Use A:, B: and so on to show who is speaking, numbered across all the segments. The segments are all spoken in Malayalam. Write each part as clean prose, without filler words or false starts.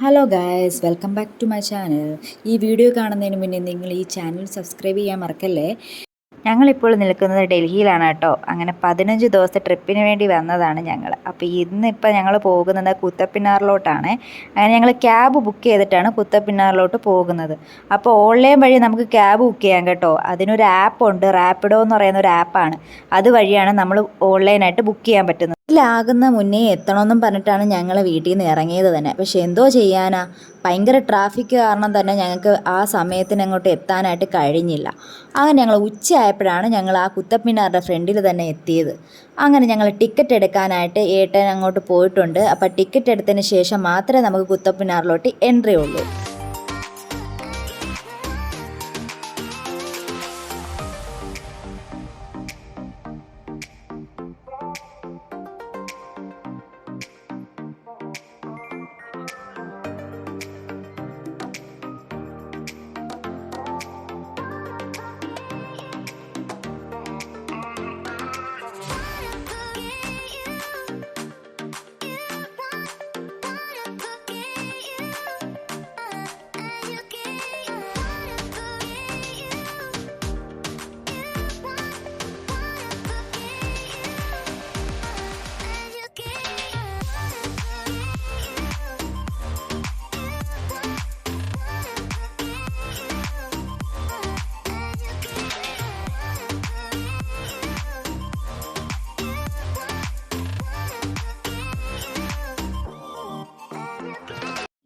A: Hello guys, welcome back to my channel. ഈ വീഡിയോ കാണുന്നതിന് മുന്നേ നിങ്ങൾ ഈ ചാനൽ സബ്സ്ക്രൈബ് ചെയ്യാൻ മറക്കല്ലേ. ഞങ്ങളിപ്പോൾ നിൽക്കുന്നത് ഡൽഹിയിലാണ് കേട്ടോ. അങ്ങനെ 15 ദിവസത്തെ ട്രിപ്പിന് വേണ്ടി വന്നതാണ് ഞങ്ങൾ. അപ്പോൾ ഇന്നിപ്പോൾ ഞങ്ങൾ പോകുന്നത് കുത്തബ്മിനാറിലോട്ടാണ്. അങ്ങനെ ഞങ്ങൾ ക്യാബ് ബുക്ക് ചെയ്തിട്ടാണ് കുത്തബ്മിനാറിലോട്ട് പോകുന്നത്. അപ്പോൾ ഓൺലൈൻ വഴി നമുക്ക് ക്യാബ് ബുക്ക് ചെയ്യാം കേട്ടോ. അതിനൊരു ആപ്പുണ്ട്, റാപ്പിഡോ എന്ന് പറയുന്ന ഒരു ആപ്പാണ്. അതുവഴിയാണ് നമ്മൾ ഓൺലൈനായിട്ട് ബുക്ക് ചെയ്യാൻ പറ്റുന്നത്. ാകുന്ന മുന്നേ എത്തണമെന്നും പറഞ്ഞിട്ടാണ് ഞങ്ങൾ വീട്ടിൽ നിന്ന് ഇറങ്ങിയത് തന്നെ. പക്ഷെ എന്തോ ചെയ്യാനാ, ഭയങ്കര ട്രാഫിക് കാരണം തന്നെ ഞങ്ങൾക്ക് ആ സമയത്തിന് അങ്ങോട്ട് എത്താനായിട്ട് കഴിഞ്ഞില്ല. അങ്ങനെ ഞങ്ങൾ ഉച്ചയായപ്പോഴാണ് ഞങ്ങൾ ആ കുത്തബ്മിനാറിൻ്റെ ഫ്രണ്ടിൽ തന്നെ എത്തിയത്. അങ്ങനെ ഞങ്ങൾ ടിക്കറ്റ് എടുക്കാനായിട്ട് ഏട്ടൻ അങ്ങോട്ട് പോയിട്ടുണ്ട്. അപ്പോൾ ടിക്കറ്റ് എടുത്തതിന് ശേഷം മാത്രമേ നമുക്ക് കുത്തബ്മിനാറിലോട്ട് എൻട്രി ഉള്ളൂ.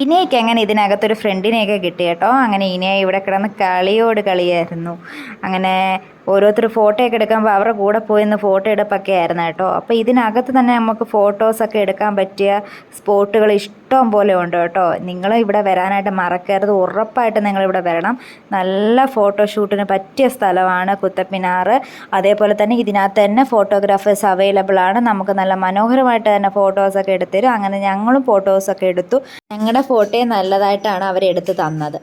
A: ഇനയൊക്കെ അങ്ങനെ ഇതിനകത്തൊരു ഫ്രണ്ടിനെയൊക്കെ കിട്ടി കേട്ടോ. അങ്ങനെ ഇനയെ ഇവിടെ കിടന്ന് കളിയോട് കളിയായിരുന്നു. അങ്ങനെ ഓരോരുത്തർ ഫോട്ടോയൊക്കെ എടുക്കുമ്പോൾ അവരുടെ കൂടെ പോയിന്ന് ഫോട്ടോ എടുപ്പൊക്കെ ആയിരുന്നു കേട്ടോ. അപ്പോൾ ഇതിനകത്ത് തന്നെ നമുക്ക് ഫോട്ടോസൊക്കെ എടുക്കാൻ പറ്റിയ സ്പോട്ടുകൾ ഇഷ്ടം പോലെ ഉണ്ട് കേട്ടോ. നിങ്ങൾ ഇവിടെ വരാനായിട്ട് മറക്കരുത്, ഉറപ്പായിട്ട് നിങ്ങളിവിടെ വരണം. നല്ല ഫോട്ടോഷൂട്ടിന് പറ്റിയ സ്ഥലമാണ് കുത്തബ്മിനാർ. അതേപോലെ തന്നെ ഇതിനകത്ത് തന്നെ ഫോട്ടോഗ്രാഫേഴ്സ് അവൈലബിൾ ആണ്. നമുക്ക് നല്ല മനോഹരമായിട്ട് തന്നെ ഫോട്ടോസൊക്കെ എടുത്തരും. അങ്ങനെ ഞങ്ങളും ഫോട്ടോസൊക്കെ എടുത്തു. ഞങ്ങളുടെ ഫോട്ടോയെ നല്ലതായിട്ടാണ് അവരെടുത്ത് തന്നത്.